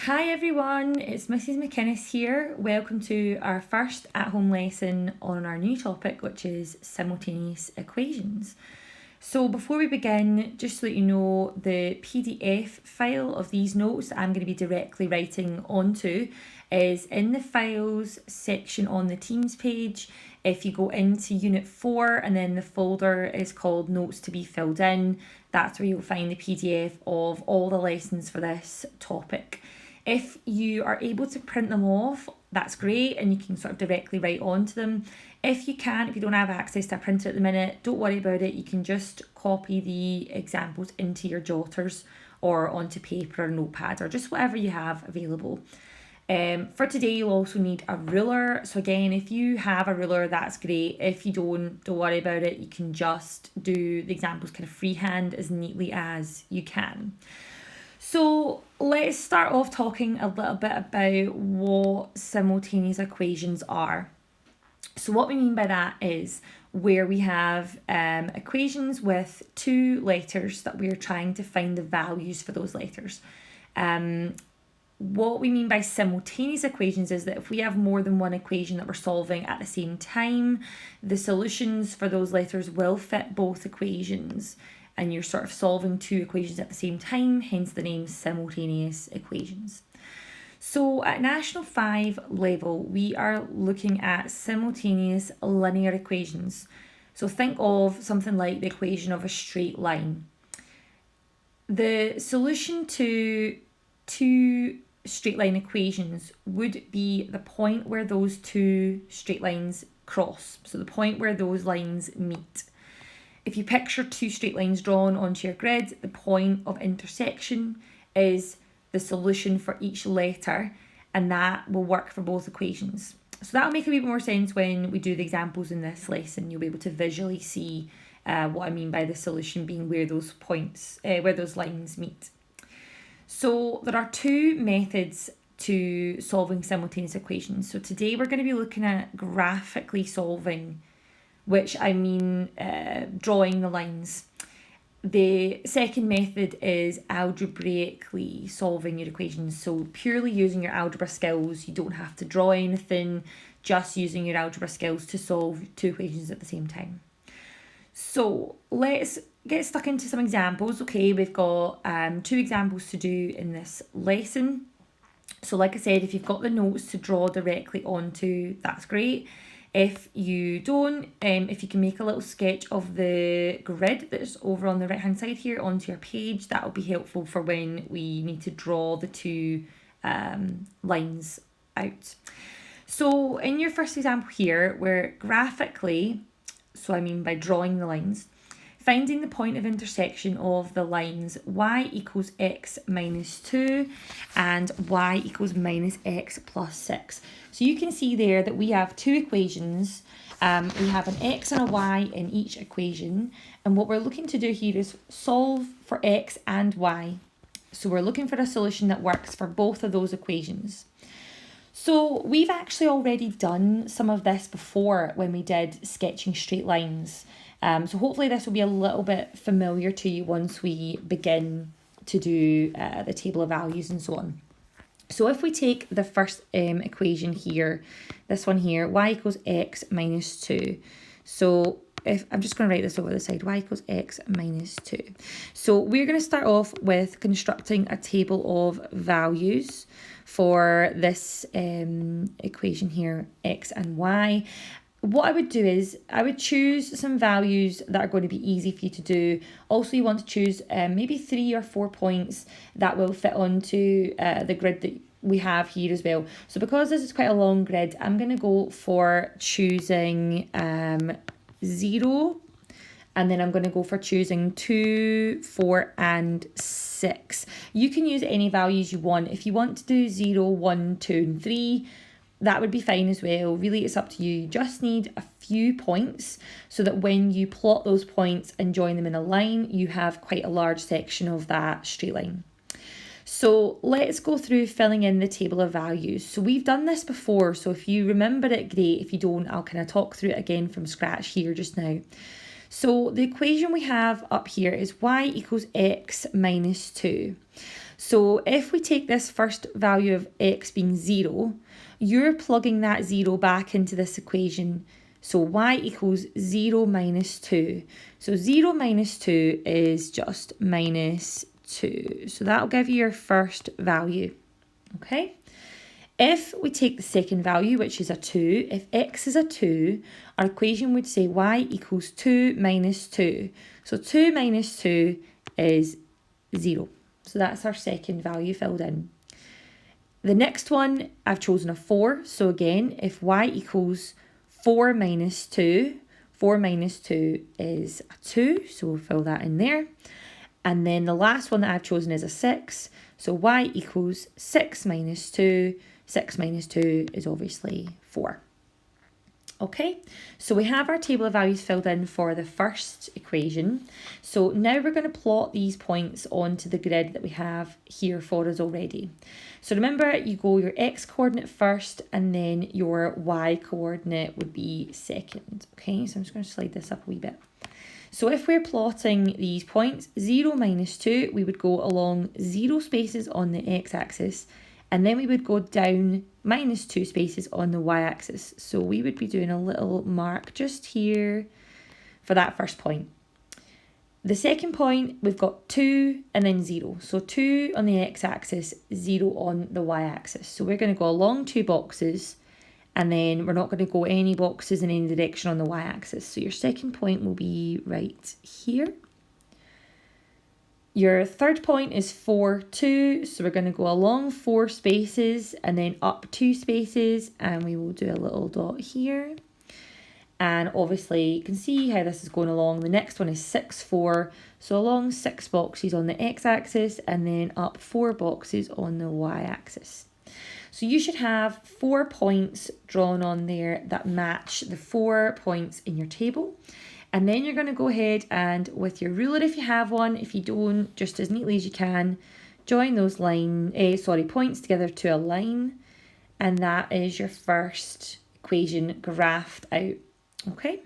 Hi everyone, it's Mrs. McInnes here. Welcome to our first at-home lesson on our new topic, which is simultaneous equations. So before we begin, just to let you know, the PDF file of these notes that I'm going to be directly writing onto is in the files section on the Teams page. If you go into Unit 4 and then the folder is called Notes to be filled in, that's where you'll find the PDF of all the lessons for this topic. If you are able to print them off, that's great, and you can sort of directly write onto them. If you can't, if you don't have access to a printer at the minute, don't worry about it. You can just copy the examples into your jotters or onto paper or notepad or just whatever you have available. For today, you'll also need a ruler. So again, if you have a ruler, that's great. If you don't worry about it. You can just do the examples kind of freehand as neatly as you can. So let's start off talking a little bit about what simultaneous equations are. So what we mean by that is where we have equations with two letters that we're trying to find the values for those letters. What we mean by simultaneous equations is that if we have more than one equation that we're solving at the same time, the solutions for those letters will fit both equations. And you're sort of solving two equations at the same time, hence the name simultaneous equations. So at National 5 level, we are looking at simultaneous linear equations. So think of something like the equation of a straight line. The solution to two straight line equations would be the point where those two straight lines cross. So the point where those lines meet. If you picture two straight lines drawn onto your grid, the point of intersection is the solution for each letter, and that will work for both equations. So that'll make a bit more sense when we do the examples in this lesson. You'll be able to visually see what I mean by the solution being where those points, where those lines meet. So there are two methods to solving simultaneous equations. So today we're going to be looking at graphically solving, which I mean drawing the lines. The second method is algebraically solving your equations. So purely using your algebra skills, you don't have to draw anything, just using your algebra skills to solve two equations at the same time. So let's get stuck into some examples. Okay, we've got two examples to do in this lesson. So like I said, if you've got the notes to draw directly onto, that's great. If you don't, if you can make a little sketch of the grid that's over on the right hand side here onto your page, that will be helpful for when we need to draw the two lines out. So in your first example here, we're graphically, so I mean by drawing the lines, finding the point of intersection of the lines y equals x minus 2 and y equals minus x plus 6. So you can see there that we have two equations. We have an x and a y in each equation. And what we're looking to do here is solve for x and y. So we're looking for a solution that works for both of those equations. So we've actually already done some of this before when we did sketching straight lines. So hopefully this will be a little bit familiar to you once we begin to do the table of values and so on. So if we take the first equation here, this one here, y equals x minus 2. So if I'm just going to write this over the side, y equals x minus 2. So we're going to start off with constructing a table of values for this equation here, x and y. What I would do is I would choose some values that are going to be easy for you to do. Also, you want to choose maybe 3 or 4 points that will fit onto the grid that we have here as well. So because this is quite a long grid, I'm going to go for choosing 0. And then I'm going to go for choosing 2, 4 and 6. You can use any values you want. If you want to do 0, 1, 2 and 3, that would be fine as well. Really, it's up to you. You just need a few points so that when you plot those points and join them in a line, you have quite a large section of that straight line. So let's go through filling in the table of values. So we've done this before, so if you remember it, great. If you don't, I'll kind of talk through it again from scratch here just now. So the equation we have up here is y equals x minus 2. So if we take this first value of x being 0, you're plugging that 0 back into this equation. So y equals 0 minus 2. So 0 minus 2 is just minus 2. So that'll give you your first value. Okay? If we take the second value, which is a 2, if x is a 2, our equation would say y equals 2 minus 2. So 2 minus 2 is 0. So that's our second value filled in. The next one, I've chosen a 4. So again, if y equals 4 minus 2, 4 minus 2 is a 2. So we'll fill that in there. And then the last one that I've chosen is a 6. So y equals 6 minus 2. 6 minus 2 is obviously 4. Okay, so we have our table of values filled in for the first equation. So now we're going to plot these points onto the grid that we have here for us already. So remember, you go your x coordinate first and then your y coordinate would be second. Okay, so I'm just going to slide this up a wee bit. So if we're plotting these points, 0 minus 2, we would go along 0 spaces on the x-axis, and then we would go down minus 2 spaces on the y-axis. So we would be doing a little mark just here for that first point. The second point, we've got 2 and then 0. So 2 on the x-axis, 0 on the y-axis. So we're going to go along 2 boxes, and then we're not going to go any boxes in any direction on the y-axis. So your second point will be right here. Your third point is 4, 2, so we're going to go along 4 spaces and then up 2 spaces, and we will do a little dot here. And obviously you can see how this is going along. The next one is 6, 4, so along 6 boxes on the x-axis and then up 4 boxes on the y-axis. So you should have 4 points drawn on there that match the 4 points in your table. And then you're going to go ahead and with your ruler, if you have one, if you don't, just as neatly as you can, join those points together to a line. And that is your first equation graphed out. Okay.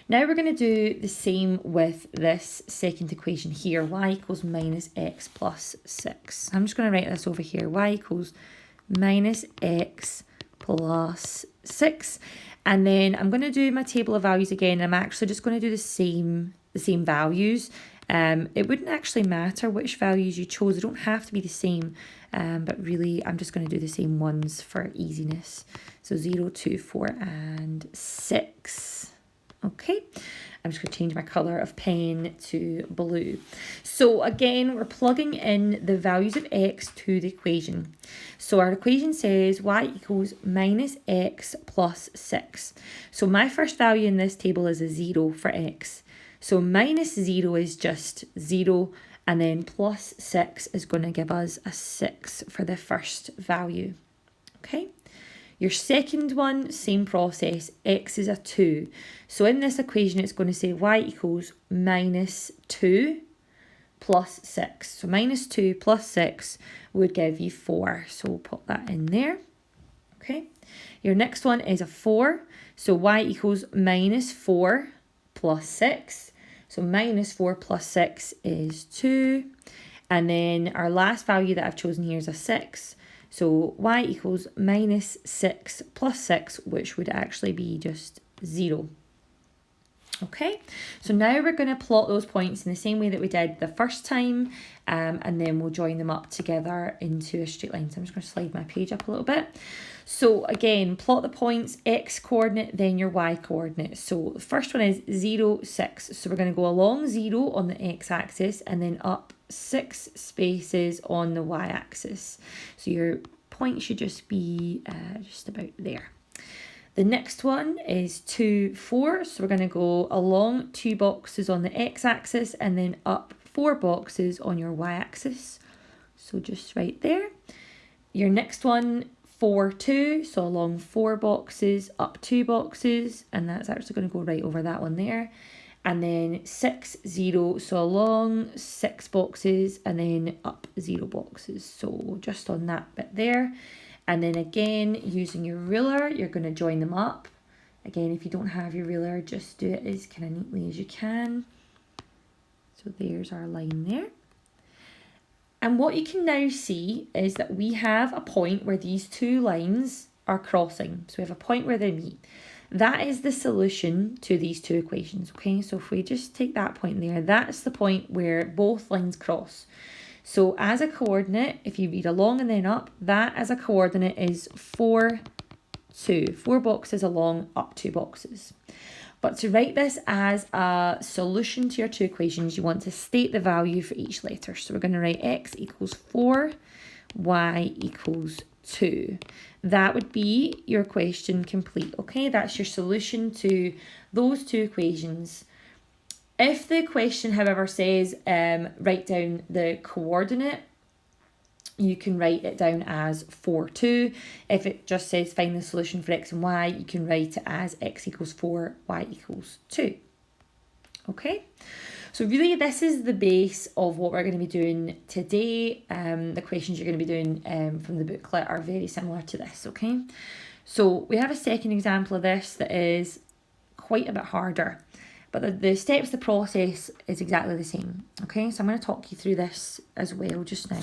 Now we're going to do the same with this second equation here. Y equals minus x plus 6. I'm just going to write this over here. Y equals minus x plus 6. And then I'm going to do my table of values again. I'm actually just going to do the same values. It wouldn't actually matter which values you chose. They don't have to be the same. But really, I'm just going to do the same ones for easiness. So 0, 2, 4, and 6. Okay. I'm just going to change my colour of pen to blue. So again, we're plugging in the values of x to the equation. So our equation says y equals minus x plus 6. So my first value in this table is a 0 for x. So minus 0 is just 0, and then plus 6 is going to give us a 6 for the first value. Okay. Your second one, same process, x is a 2. So in this equation, it's going to say y equals minus 2 plus 6. So minus 2 plus 6 would give you 4. So we'll put that in there. Okay. Your next one is a 4. So y equals minus 4 plus 6. So minus 4 plus 6 is 2. And then our last value that I've chosen here is a 6. So y equals minus 6 plus 6, which would actually be just 0. Okay, so now we're going to plot those points in the same way that we did the first time, and then we'll join them up together into a straight line. So I'm just going to slide my page up a little bit. So again, plot the points, x coordinate, then your y coordinate. So the first one is 0, 6. So we're going to go along 0 on the x-axis and then up 6 spaces on the y-axis. So your point should just be just about there. The next one is 2, 4. So we're going to go along 2 boxes on the x-axis and then up 4 boxes on your y-axis. So just right there. Your next one, 4, 2. So along 4 boxes, up 2 boxes, and that's actually going to go right over that one there. And then 6, 0. So along 6 boxes and then up 0 boxes. So just on that bit there. And then again, using your ruler, you're going to join them up. Again, if you don't have your ruler, just do it as kind of neatly as you can. So there's our line there. And what you can now see is that we have a point where these two lines are crossing. So we have a point where they meet. That is the solution to these two equations, okay? So if we just take that point there, that's the point where both lines cross. So as a coordinate, if you read along and then up, that as a coordinate is 4, 2. 4 boxes along, up 2 boxes. But to write this as a solution to your two equations, you want to state the value for each letter. So we're going to write x equals 4, y equals 2. That would be your question complete, okay? That's your solution to those two equations. If the question, however, says write down the coordinate, you can write it down as 4, 2. If it just says find the solution for x and y, you can write it as x equals 4, y equals 2. Okay? So really this is the base of what we're going to be doing today. The questions you're going to be doing from the booklet are very similar to this, okay? So we have a second example of this that is quite a bit harder. But the steps, the process is exactly the same, okay? So I'm going to talk you through this as well just now.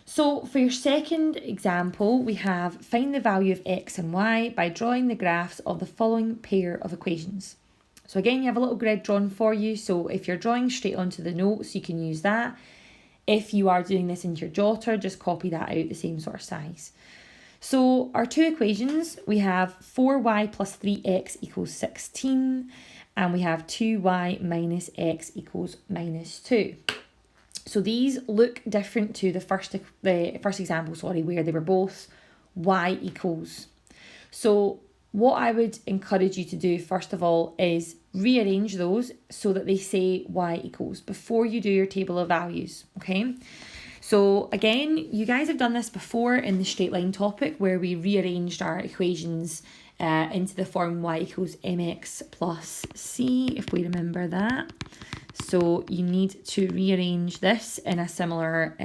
So for your second example, we have find the value of x and y by drawing the graphs of the following pair of equations. So again, you have a little grid drawn for you. So if you're drawing straight onto the notes, you can use that. If you are doing this into your jotter, just copy that out the same sort of size. So our two equations, we have 4y plus 3x equals 16. And we have 2y minus x equals minus 2. So these look different to the first example, where they were both y equals. So what I would encourage you to do first of all is rearrange those so that they say y equals before you do your table of values, okay? So again, you guys have done this before in the straight line topic where we rearranged our equations into the form y equals mx plus c, if we remember that. So you need to rearrange this in a similar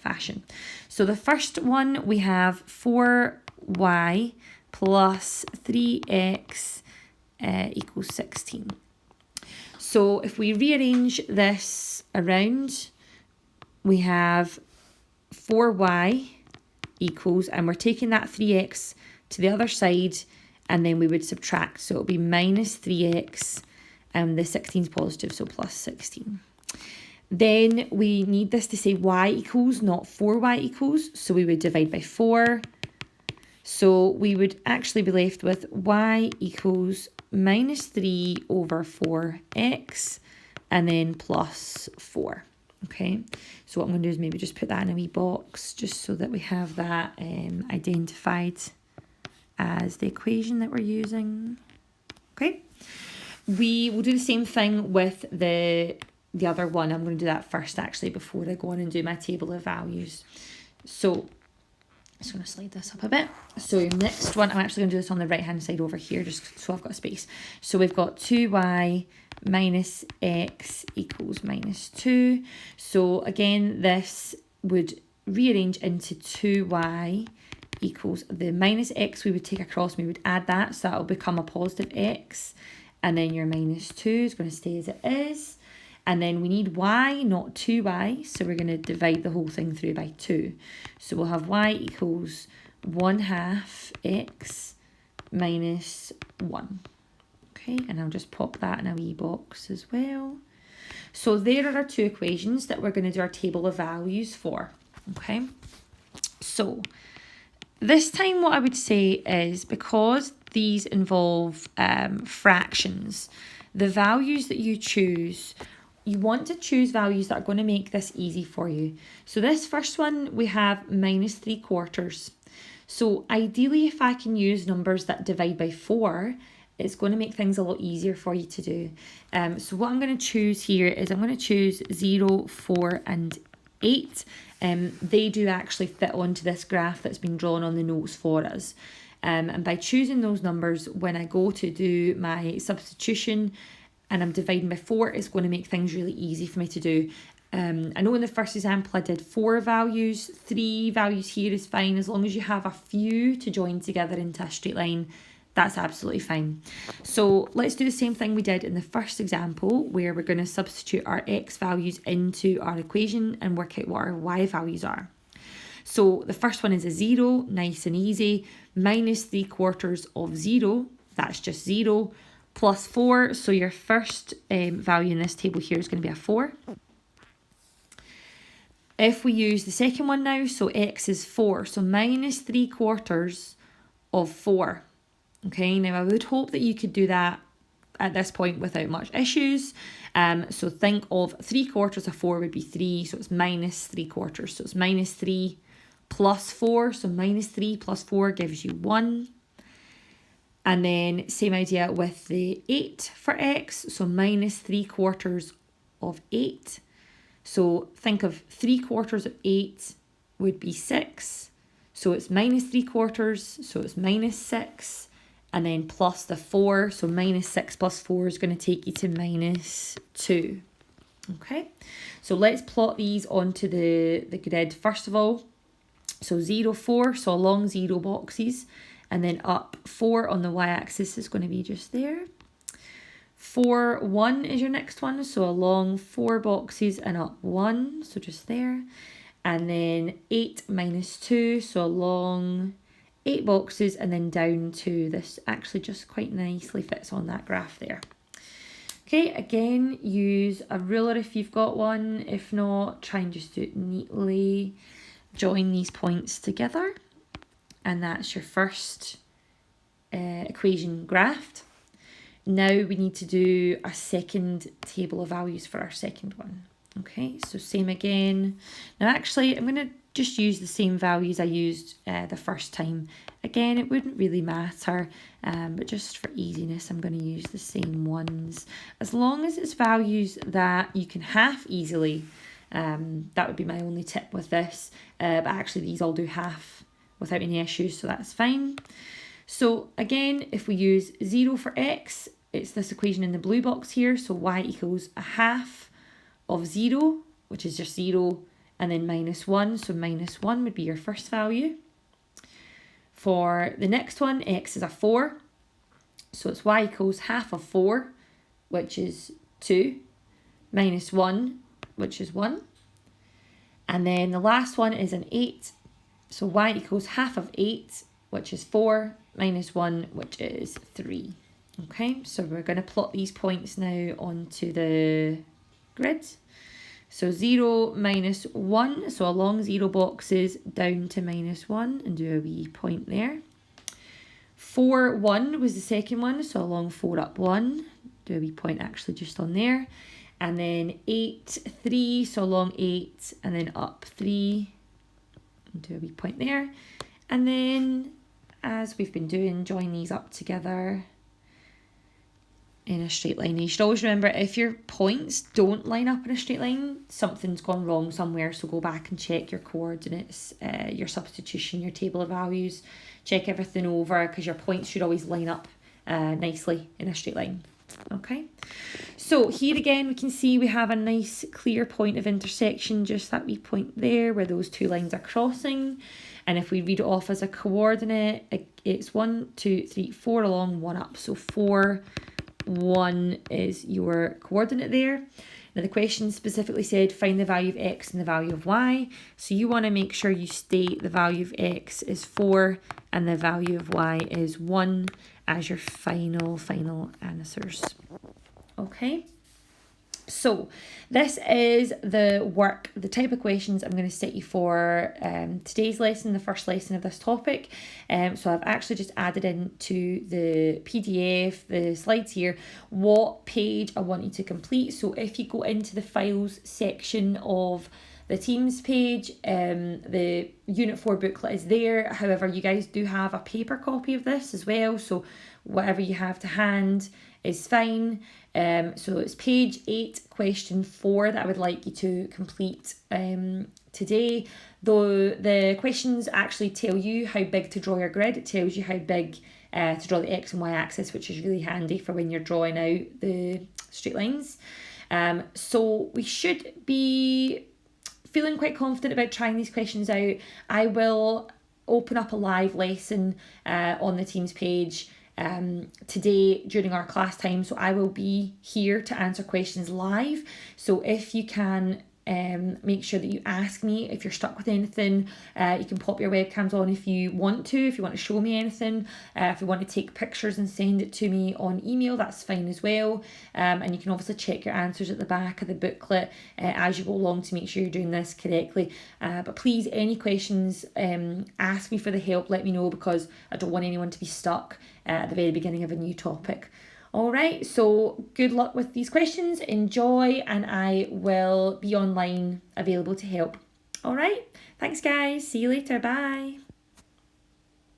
fashion. So the first one, we have 4y plus 3x equals 16. So if we rearrange this around, we have 4y equals, and we're taking that 3x to the other side, and then we would subtract. So it'll be minus 3x, and the 16 is positive, so plus 16. Then we need this to say y equals, not 4y equals. So we would divide by 4. So we would actually be left with y equals minus 3 over 4x, and then plus 4. Okay, so what I'm going to do is maybe just put that in a wee box, just so that we have that identified as the equation that we're using. Okay, we will do the same thing with the other one. I'm going to do that first actually before I go on and do my table of values. So I'm just going to slide this up a bit. So your next one, I'm actually going to do this on the right hand side over here just so I've got a space. So we've got 2y minus x equals minus 2. So again, this would rearrange into 2y equals the minus x we would take across, we would add that, so that will become a positive x, and then your minus 2 is going to stay as it is, and then we need y, not 2y, so we're going to divide the whole thing through by 2. So we'll have y equals 1/2 x minus 1. Okay, and I'll just pop that in a wee box as well. So there are our two equations that we're going to do our table of values for. Okay, so this time what I would say is, because these involve fractions, the values that you choose, you want to choose values that are going to make this easy for you. So this first one, we have minus 3/4. So ideally, if I can use numbers that divide by 4, it's going to make things a lot easier for you to do. So what I'm going to choose here is I'm going to choose 0, 4 and 8. They do actually fit onto this graph that's been drawn on the notes for us. And by choosing those numbers, when I go to do my substitution and I'm dividing by 4, it's going to make things really easy for me to do. I know in the first example I did 4 values, 3 values here is fine, as long as you have a few to join together into a straight line. That's absolutely fine. So let's do the same thing we did in the first example, where we're going to substitute our x values into our equation and work out what our y values are. So the first one is a 0, nice and easy, minus 3/4 of 0, that's just 0, plus 4, so your first value in this table here is going to be a 4. If we use the second one now, so x is 4, so minus 3/4 of 4. Okay, now I would hope that you could do that at this point without much issues. So think of 3/4 of 4 would be 3, so it's minus 3/4. So it's minus 3 plus 4, so minus 3 plus 4 gives you 1. And then same idea with the 8 for x, so minus 3/4 of 8. So think of 3/4 of 8 would be 6, so it's minus 3/4, so it's minus 6. And then plus the 4, so minus 6 plus 4 is going to take you to minus 2. Okay, so let's plot these onto the grid first of all. So 0, 4, so along 0 boxes, and then up 4 on the y-axis is going to be just there. 4, 1 is your next one, so along 4 boxes and up 1, so just there. And then 8 minus 2, so along 8 boxes and then down to this actually just quite nicely fits on that graph there. Okay, again, use a ruler if you've got one. If not, try and just do it neatly. Join these points together. And that's your first equation graphed. Now we need to do a second table of values for our second one. Okay, so same again. Now actually, I'm going to just use the same values I used the first time. Again, it wouldn't really matter, but just for easiness, I'm going to use the same ones. As long as it's values that you can half easily, that would be my only tip with this. But actually, these all do half without any issues, so that's fine. So again, if we use 0 for x, it's this equation in the blue box here, so y equals a half of 0, which is just 0, and then minus 1, so minus 1 would be your first value. For the next one, x is a 4, so it's y equals half of 4, which is 2, minus 1, which is 1. And then the last one is an 8, so y equals half of 8, which is 4, minus 1, which is 3. Okay, so we're going to plot these points now onto the grid. So 0, minus 1, so along 0 boxes down to minus 1 and do a wee point there. 4, 1 was the second one, so along 4 up 1, do a wee point actually just on there. And then 8, 3, so along 8 and then up 3, and do a wee point there. And then, as we've been doing, join these up together in a straight line. You should always remember, if your points don't line up in a straight line, something's gone wrong somewhere, so go back and check your coordinates, your substitution, your table of values, check everything over, because your points should always line up nicely in a straight line. Okay, so here again we can see we have a nice clear point of intersection, just that wee point there where those two lines are crossing. And if we read it off as a coordinate, it's 1, 2, 3, 4 along, 1 up, so 4, 1 is your coordinate there. Now the question specifically said find the value of x and the value of y, so you want to make sure you state the value of x is 4 and the value of y is 1 as your final answers. Okay, so this is the type of questions I'm going to set you for today's lesson, the first lesson of this topic. So I've actually just added into the PDF, the slides here, what page I want you to complete. So if you go into the files section of the Teams page, the Unit 4 booklet is there. However, you guys do have a paper copy of this as well, so whatever you have to hand is fine. So it's page 8, question 4 that I would like you to complete today. Though the questions actually tell you how big to draw your grid, it tells you how big to draw the x and y axis, which is really handy for when you're drawing out the straight lines. So we should be feeling quite confident about trying these questions out. I will open up a live lesson on the Teams page today during our class time. So I will be here to answer questions live. So if you can make sure that you ask me if you're stuck with anything. You can pop your webcams on if you want to show me anything. If you want to take pictures and send it to me on email, that's fine as well. And you can obviously check your answers at the back of the booklet as you go along to make sure you're doing this correctly. But please, any questions, ask me for the help, let me know, because I don't want anyone to be stuck at the very beginning of a new topic. All right, so good luck with these questions, enjoy, and I will be online available to help. All right, thanks guys, see you later, bye.